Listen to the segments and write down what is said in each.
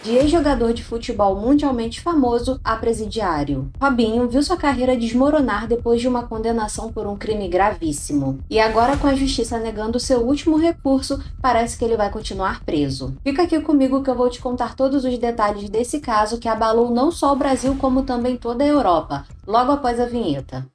De ex-jogador de futebol mundialmente famoso a presidiário, Robinho viu sua carreira desmoronar depois de uma condenação por um crime gravíssimo. E agora, com a justiça negando seu último recurso, parece que ele vai continuar preso. Fica aqui comigo que eu vou te contar todos os detalhes desse caso que abalou não só o Brasil como também toda a Europa, logo após a vinheta.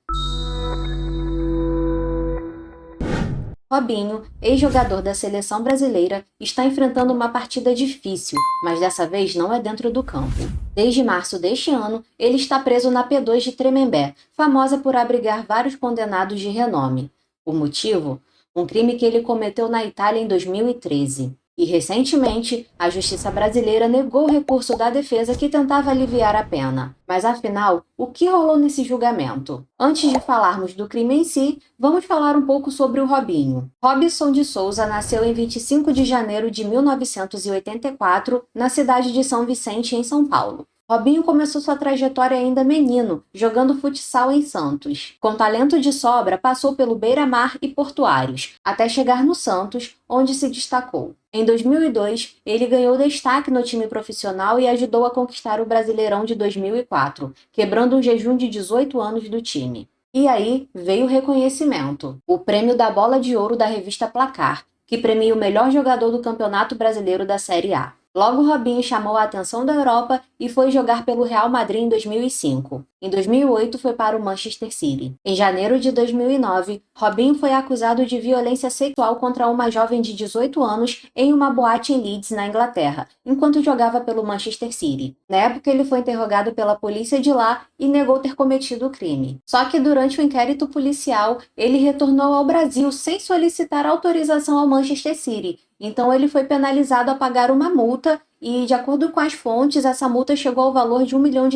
Robinho, ex-jogador da seleção brasileira, está enfrentando uma partida difícil, mas dessa vez não é dentro do campo. Desde março deste ano, ele está preso na P2 de Tremembé, famosa por abrigar vários condenados de renome. O motivo? Um crime que ele cometeu na Itália em 2013. E, recentemente, a justiça brasileira negou o recurso da defesa que tentava aliviar a pena. Mas, afinal, o que rolou nesse julgamento? Antes de falarmos do crime em si, vamos falar um pouco sobre o Robinho. Robson de Souza nasceu em 25 de janeiro de 1984, na cidade de São Vicente, em São Paulo. Robinho começou sua trajetória ainda menino, jogando futsal em Santos. Com talento de sobra, passou pelo Beira-Mar e Portuários, até chegar no Santos, onde se destacou. Em 2002, ele ganhou destaque no time profissional e ajudou a conquistar o Brasileirão de 2004, quebrando um jejum de 18 anos do time. E aí veio o reconhecimento, o prêmio da Bola de Ouro da revista Placar, que premia o melhor jogador do Campeonato Brasileiro da Série A. Logo, Robinho chamou a atenção da Europa e foi jogar pelo Real Madrid em 2005. Em 2008, foi para o Manchester City. Em janeiro de 2009, Robinho foi acusado de violência sexual contra uma jovem de 18 anos em uma boate em Leeds, na Inglaterra, enquanto jogava pelo Manchester City. Na época, ele foi interrogado pela polícia de lá e negou ter cometido o crime. Só que durante o inquérito policial, ele retornou ao Brasil sem solicitar autorização ao Manchester City. Então ele foi penalizado a pagar uma multa e, de acordo com as fontes, essa multa chegou ao valor de R$ 1 milhão.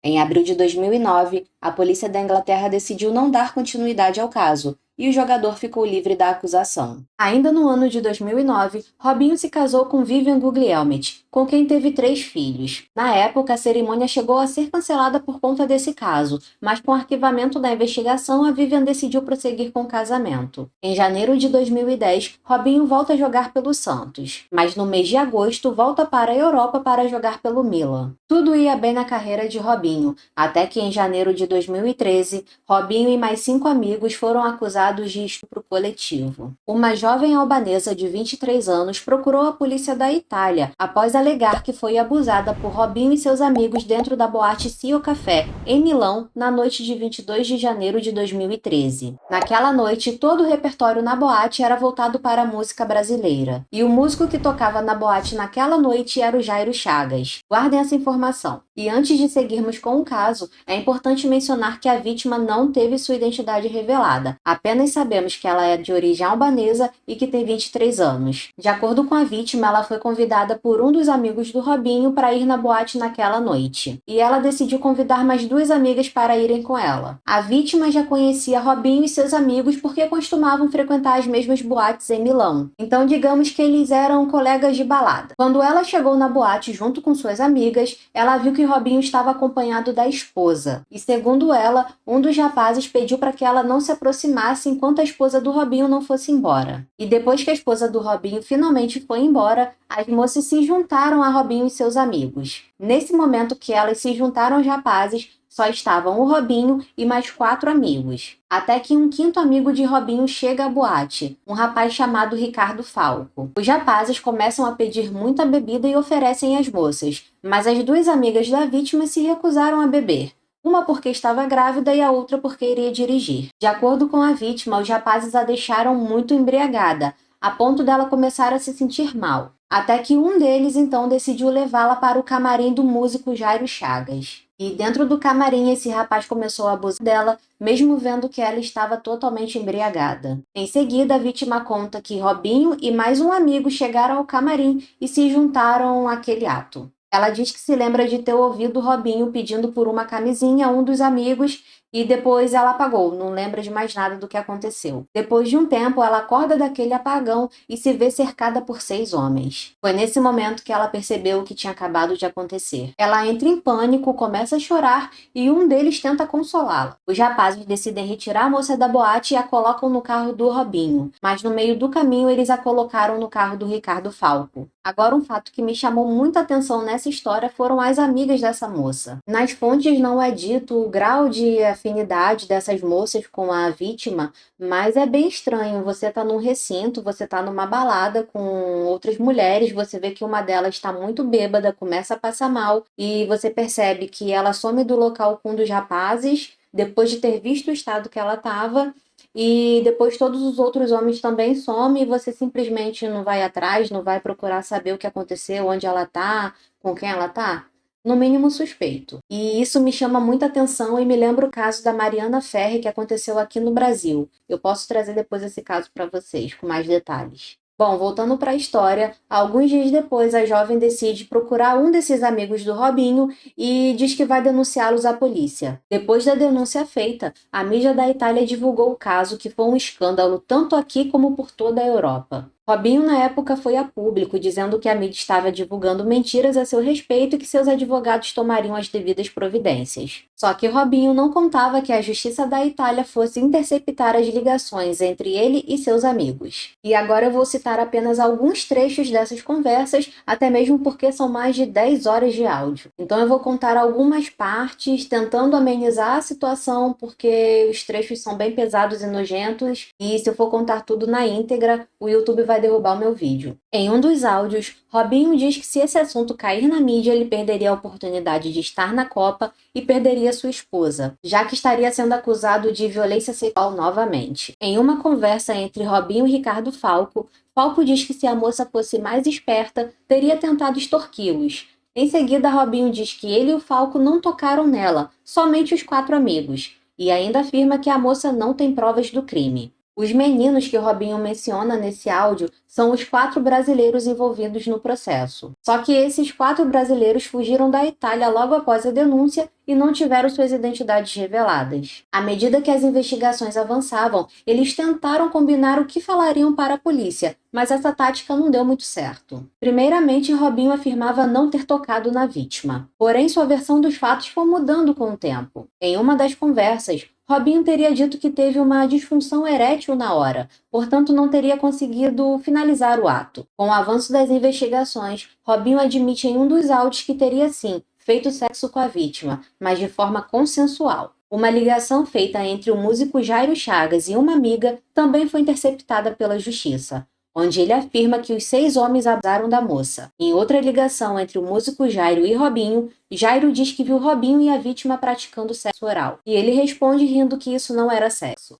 Em abril de 2009, a polícia da Inglaterra decidiu não dar continuidade ao caso e o jogador ficou livre da acusação. Ainda no ano de 2009, Robinho se casou com Vivian Guglielmic, com quem teve 3 filhos. Na época, a cerimônia chegou a ser cancelada por conta desse caso, mas com o arquivamento da investigação, a Vivian decidiu prosseguir com o casamento. Em janeiro de 2010, Robinho volta a jogar pelo Santos, mas no mês de agosto volta para a Europa para jogar pelo Milan. Tudo ia bem na carreira de Robinho, até que em janeiro de 2013, Robinho e mais 5 amigos foram acusados de estupro coletivo. Uma jovem albanesa de 23 anos procurou a polícia da Itália após alegar que foi abusada por Robinho e seus amigos dentro da boate Cio Café, em Milão, na noite de 22 de janeiro de 2013. Naquela noite, todo o repertório na boate era voltado para a música brasileira. E o músico que tocava na boate naquela noite era o Jairo Chagas. Guardem essa informação. E antes de seguirmos com o caso, é importante mencionar que a vítima não teve sua identidade revelada. Apenas sabemos que ela é de origem albanesa e que tem 23 anos. De acordo com a vítima, ela foi convidada por um dos amigos do Robinho para ir na boate naquela noite. E ela decidiu convidar mais 2 amigas para irem com ela. A vítima já conhecia Robinho e seus amigos porque costumavam frequentar as mesmas boates em Milão. Então, digamos que eles eram colegas de balada. Quando ela chegou na boate junto com suas amigas, ela viu que Robinho estava acompanhado da esposa. E segundo ela, um dos rapazes pediu para que ela não se aproximasse enquanto a esposa do Robinho não fosse embora. E depois que a esposa do Robinho finalmente foi embora, as moças se juntaram a Robinho e seus amigos. Nesse momento que elas se juntaram aos rapazes, só estavam o Robinho e mais 4 amigos. Até que um 5º amigo de Robinho chega à boate, um rapaz chamado Ricardo Falco. Os rapazes começam a pedir muita bebida e oferecem às moças, mas as 2 amigas da vítima se recusaram a beber. Uma porque estava grávida e a outra porque iria dirigir. De acordo com a vítima, os rapazes a deixaram muito embriagada, a ponto dela começar a se sentir mal. Até que um deles, então, decidiu levá-la para o camarim do músico Jairo Chagas. E dentro do camarim, esse rapaz começou a abusar dela, mesmo vendo que ela estava totalmente embriagada. Em seguida, a vítima conta que Robinho e mais um amigo chegaram ao camarim e se juntaram àquele ato. Ela diz que se lembra de ter ouvido Robinho pedindo por uma camisinha a um dos amigos e depois ela apagou, não lembra de mais nada do que aconteceu. Depois de um tempo, ela acorda daquele apagão e se vê cercada por 6 homens. Foi nesse momento que ela percebeu o que tinha acabado de acontecer. Ela entra em pânico, começa a chorar e um deles tenta consolá-la. Os rapazes decidem retirar a moça da boate e a colocam no carro do Robinho, mas no meio do caminho eles a colocaram no carro do Ricardo Falco. Agora, um fato que me chamou muita atenção nessa história foram as amigas dessa moça. Nas fontes não é dito o grau de afinidade dessas moças com a vítima, mas é bem estranho. Você tá num recinto, você tá numa balada com outras mulheres, você vê que uma delas está muito bêbada, começa a passar mal, e você percebe que ela some do local com um dos rapazes, depois de ter visto o estado que ela estava. E depois todos os outros homens também somem e você simplesmente não vai atrás, não vai procurar saber o que aconteceu, onde ela tá, com quem ela tá. No mínimo suspeito. E isso me chama muita atenção e me lembra o caso da Mariana Ferri que aconteceu aqui no Brasil. Eu posso trazer depois esse caso para vocês com mais detalhes. Bom, voltando para a história, alguns dias depois a jovem decide procurar um desses amigos do Robinho e diz que vai denunciá-los à polícia. Depois da denúncia feita, a mídia da Itália divulgou o caso, que foi um escândalo tanto aqui como por toda a Europa. Robinho, na época, foi a público, dizendo que a mídia estava divulgando mentiras a seu respeito e que seus advogados tomariam as devidas providências. Só que Robinho não contava que a justiça da Itália fosse interceptar as ligações entre ele e seus amigos. E agora eu vou citar apenas alguns trechos dessas conversas, até mesmo porque são mais de 10 horas de áudio. Então eu vou contar algumas partes, tentando amenizar a situação, porque os trechos são bem pesados e nojentos, e se eu for contar tudo na íntegra, o YouTube vai derrubar o meu vídeo. Em um dos áudios, Robinho diz que se esse assunto cair na mídia, ele perderia a oportunidade de estar na Copa e perderia sua esposa, já que estaria sendo acusado de violência sexual novamente. Em uma conversa entre Robinho e Ricardo Falco, Falco diz que se a moça fosse mais esperta, teria tentado extorquí-los. Em seguida, Robinho diz que ele e o Falco não tocaram nela, somente os 4 amigos, e ainda afirma que a moça não tem provas do crime. Os meninos que Robinho menciona nesse áudio são os 4 brasileiros envolvidos no processo. Só que esses 4 brasileiros fugiram da Itália logo após a denúncia e não tiveram suas identidades reveladas. À medida que as investigações avançavam, eles tentaram combinar o que falariam para a polícia, mas essa tática não deu muito certo. Primeiramente, Robinho afirmava não ter tocado na vítima. Porém, sua versão dos fatos foi mudando com o tempo. Em uma das conversas, Robinho teria dito que teve uma disfunção erétil na hora, portanto não teria conseguido finalizar o ato. Com o avanço das investigações, Robinho admite em um dos áudios que teria sim feito sexo com a vítima, mas de forma consensual. Uma ligação feita entre o músico Jairo Chagas e uma amiga também foi interceptada pela justiça, onde ele afirma que os 6 homens abusaram da moça. Em outra ligação entre o músico Jairo e Robinho, Jairo diz que viu Robinho e a vítima praticando sexo oral, e ele responde rindo que isso não era sexo.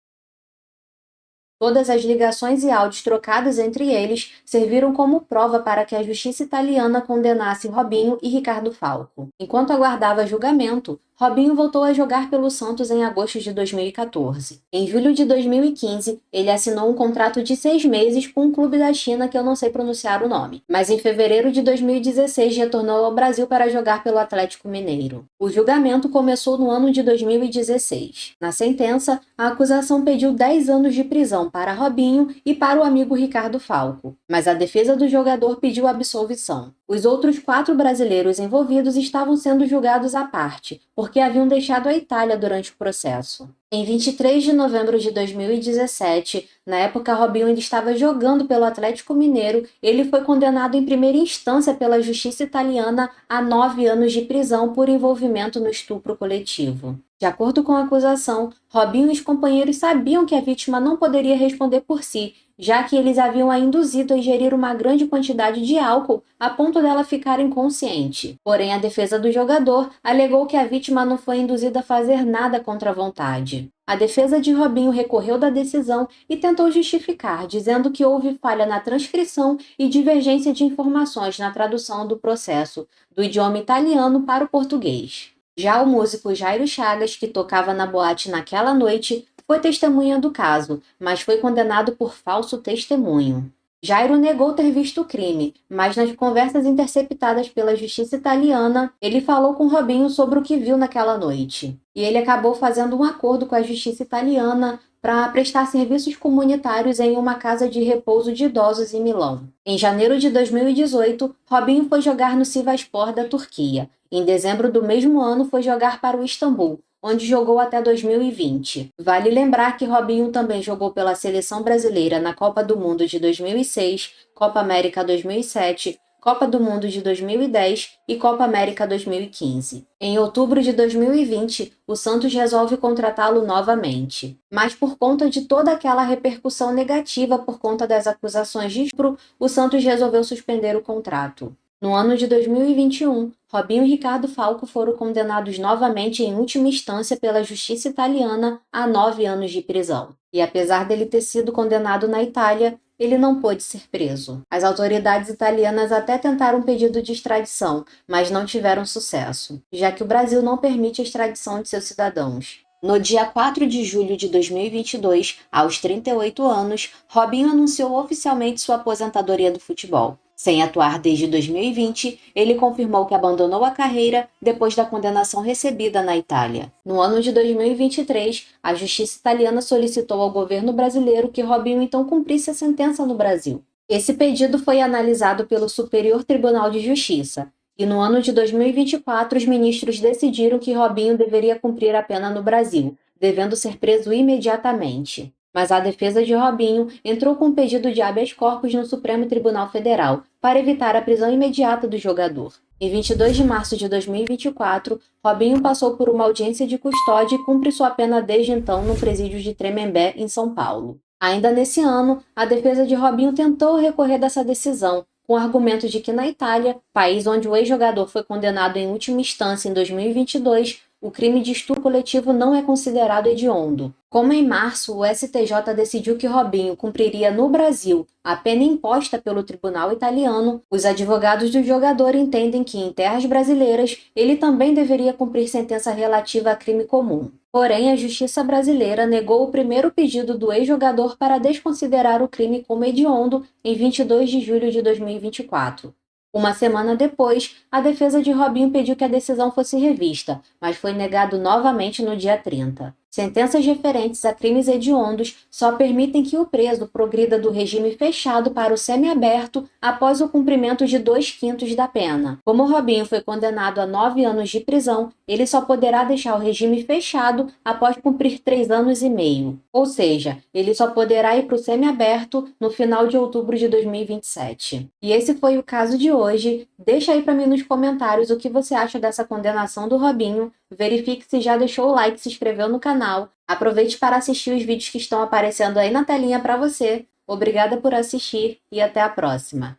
Todas as ligações e áudios trocados entre eles serviram como prova para que a justiça italiana condenasse Robinho e Ricardo Falco. Enquanto aguardava julgamento, Robinho voltou a jogar pelo Santos em agosto de 2014. Em julho de 2015, ele assinou um contrato de 6 meses com um clube da China que eu não sei pronunciar o nome. Mas em fevereiro de 2016 retornou ao Brasil para jogar pelo Atlético Mineiro. O julgamento começou no ano de 2016. Na sentença, a acusação pediu 10 anos de prisão para Robinho e para o amigo Ricardo Falco, mas a defesa do jogador pediu absolvição. Os outros 4 brasileiros envolvidos estavam sendo julgados à parte, porque haviam deixado a Itália durante o processo. Em 23 de novembro de 2017, na época Robinho ainda estava jogando pelo Atlético Mineiro, ele foi condenado em primeira instância pela justiça italiana a 9 anos de prisão por envolvimento no estupro coletivo. De acordo com a acusação, Robinho e os companheiros sabiam que a vítima não poderia responder por si, já que eles haviam a induzido a ingerir uma grande quantidade de álcool a ponto dela ficar inconsciente. Porém, a defesa do jogador alegou que a vítima não foi induzida a fazer nada contra a vontade. A defesa de Robinho recorreu da decisão e tentou justificar, dizendo que houve falha na transcrição e divergência de informações na tradução do processo, do idioma italiano para o português. Já o músico Jairo Chagas, que tocava na boate naquela noite, foi testemunha do caso, mas foi condenado por falso testemunho. Jairo negou ter visto o crime, mas nas conversas interceptadas pela justiça italiana, ele falou com Robinho sobre o que viu naquela noite. E ele acabou fazendo um acordo com a justiça italiana para prestar serviços comunitários em uma casa de repouso de idosos em Milão. Em janeiro de 2018, Robinho foi jogar no Sivasspor da Turquia. Em dezembro do mesmo ano, foi jogar para o Istambul, onde jogou até 2020. Vale lembrar que Robinho também jogou pela seleção brasileira na Copa do Mundo de 2006, Copa América 2007, Copa do Mundo de 2010 e Copa América 2015. Em outubro de 2020, o Santos resolve contratá-lo novamente. Mas por conta de toda aquela repercussão negativa por conta das acusações de estupro, o Santos resolveu suspender o contrato. No ano de 2021, Robinho e Ricardo Falco foram condenados novamente em última instância pela justiça italiana a 9 anos de prisão. E apesar dele ter sido condenado na Itália, ele não pôde ser preso. As autoridades italianas até tentaram um pedido de extradição, mas não tiveram sucesso, já que o Brasil não permite a extradição de seus cidadãos. No dia 4 de julho de 2022, aos 38 anos, Robinho anunciou oficialmente sua aposentadoria do futebol. Sem atuar desde 2020, ele confirmou que abandonou a carreira depois da condenação recebida na Itália. No ano de 2023, a justiça italiana solicitou ao governo brasileiro que Robinho então cumprisse a sentença no Brasil. Esse pedido foi analisado pelo Superior Tribunal de Justiça, e no ano de 2024 os ministros decidiram que Robinho deveria cumprir a pena no Brasil, devendo ser preso imediatamente. Mas a defesa de Robinho entrou com um pedido de habeas corpus no Supremo Tribunal Federal para evitar a prisão imediata do jogador. Em 22 de março de 2024, Robinho passou por uma audiência de custódia e cumpre sua pena desde então no presídio de Tremembé, em São Paulo. Ainda nesse ano, a defesa de Robinho tentou recorrer dessa decisão, com o argumento de que na Itália, país onde o ex-jogador foi condenado em última instância em 2022, o crime de estupro coletivo não é considerado hediondo. Como em março, o STJ decidiu que Robinho cumpriria no Brasil a pena imposta pelo tribunal italiano, os advogados do jogador entendem que em terras brasileiras ele também deveria cumprir sentença relativa a crime comum. Porém, a justiça brasileira negou o primeiro pedido do ex-jogador para desconsiderar o crime como hediondo em 22 de julho de 2024. Uma semana depois, a defesa de Robinho pediu que a decisão fosse revista, mas foi negado novamente no dia 30. Sentenças referentes a crimes hediondos só permitem que o preso progrida do regime fechado para o semiaberto após o cumprimento de 2/5 da pena. Como Robinho foi condenado a 9 anos de prisão, ele só poderá deixar o regime fechado após cumprir 3 anos e meio. Ou seja, ele só poderá ir para o semiaberto no final de outubro de 2027. E esse foi o caso de hoje. Deixa aí para mim nos comentários o que você acha dessa condenação do Robinho. Verifique se já deixou o like e se inscreveu no canal. Aproveite para assistir os vídeos que estão aparecendo aí na telinha para você. Obrigada por assistir e até a próxima.